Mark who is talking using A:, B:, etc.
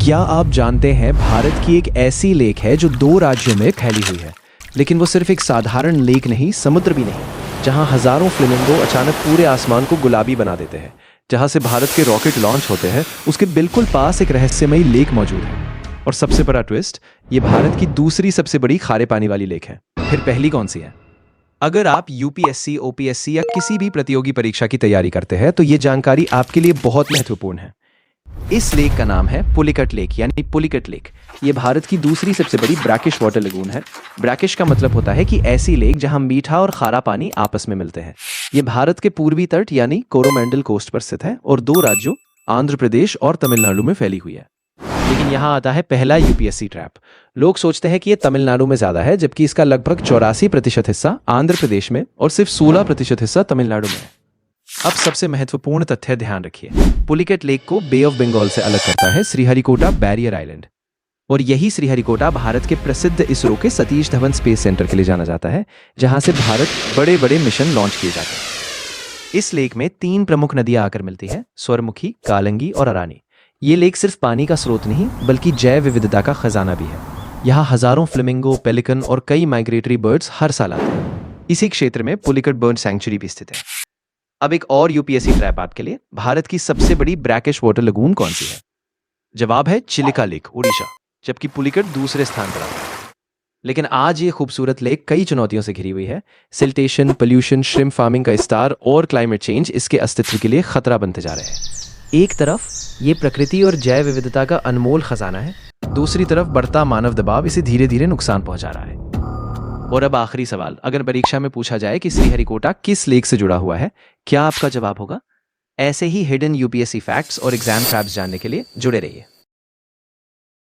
A: क्या आप जानते हैं भारत की एक ऐसी लेक है जो 2 राज्यों में फैली हुई है, लेकिन वो सिर्फ एक साधारण लेक नहीं, समुद्र भी नहीं, जहां हजारों फ्लेमिंगो अचानक पूरे आसमान को गुलाबी बना देते हैं। जहां से भारत के रॉकेट लॉन्च होते हैं उसके बिल्कुल पास एक रहस्यमयी लेक मौजूद है। और सबसे बड़ा ट्विस्ट, ये भारत की दूसरी सबसे बड़ी खारे पानी वाली लेक है। फिर पहली कौन सी है? अगर आप यूपीएससी, ओपीएससी या किसी भी प्रतियोगी परीक्षा की तैयारी करते हैं तो ये जानकारी आपके लिए बहुत महत्वपूर्ण है। इस लेक का नाम है पुलिकट लेक यानी पुलिकट लेक। ये भारत की दूसरी सबसे बड़ी ब्रैकिश वाटर लगून है। ब्रैकिश का मतलब होता है कि ऐसी लेक जहां मीठा और खारा पानी आपस में मिलते हैं। ये भारत के पूर्वी तट यानी कोरोमंडल कोस्ट पर स्थित है और 2 राज्यों आंध्र प्रदेश और तमिलनाडु में फैली हुई है। लेकिन यहाँ आता है पहला यूपीएससी ट्रैप। लोग सोचते हैं कि ये तमिलनाडु में ज्यादा है, जबकि इसका लगभग 84% हिस्सा आंध्र प्रदेश में और सिर्फ 16% हिस्सा तमिलनाडु में है। अब सबसे महत्वपूर्ण तथ्य ध्यान रखिए। पुलिकट लेक को बे ऑफ बंगाल से अलग करता है श्रीहरिकोटा बैरियर आइलैंड। और यही श्रीहरिकोटा भारत के प्रसिद्ध इसरो के सतीश धवन स्पेस सेंटर के लिए जाना जाता है, जहां से भारत बड़े बड़े मिशन लॉन्च किए जाते हैं। इस लेक में 3 प्रमुख नदियां आकर मिलती है, स्वरमुखी, कालंगी और अरानी। ये लेक सिर्फ पानी का स्रोत नहीं बल्कि जैव विविधता का खजाना भी है। यहाँ हजारों फ्लेमिंगो, पेलिकन और कई माइग्रेटरी बर्ड्स हर साल आते हैं। इसी क्षेत्र में पुलिकट बर्ड सैंक्चुरी भी स्थित है। अब एक और यूपीएससी ट्रैप आपके लिए। भारत की सबसे बड़ी ब्रैकिश वाटर लगून कौन सी है? जवाब है चिलिका लेक, उड़ीसा, जबकि पुलिकट दूसरे स्थान पर आता है। लेकिन आज ये खूबसूरत लेक कई चुनौतियों से घिरी हुई है। सिल्टेशन, पोल्यूशन, श्रिम्प फार्मिंग का विस्तार और क्लाइमेट चेंज इसके अस्तित्व के लिए खतरा बनते जा रहे हैं। एक तरफ ये प्रकृति और जैव विविधता का अनमोल खजाना है, दूसरी तरफ बढ़ता मानव दबाव इसे धीरे धीरे नुकसान पहुंचा रहा है। और अब आखिरी सवाल, अगर परीक्षा में पूछा जाए कि श्रीहरिकोटा किस लेक से जुड़ा हुआ है, क्या आपका जवाब होगा? ऐसे ही हिडन यूपीएससी फैक्ट्स और एग्जाम ट्रैप्स जानने के लिए जुड़े रहिए।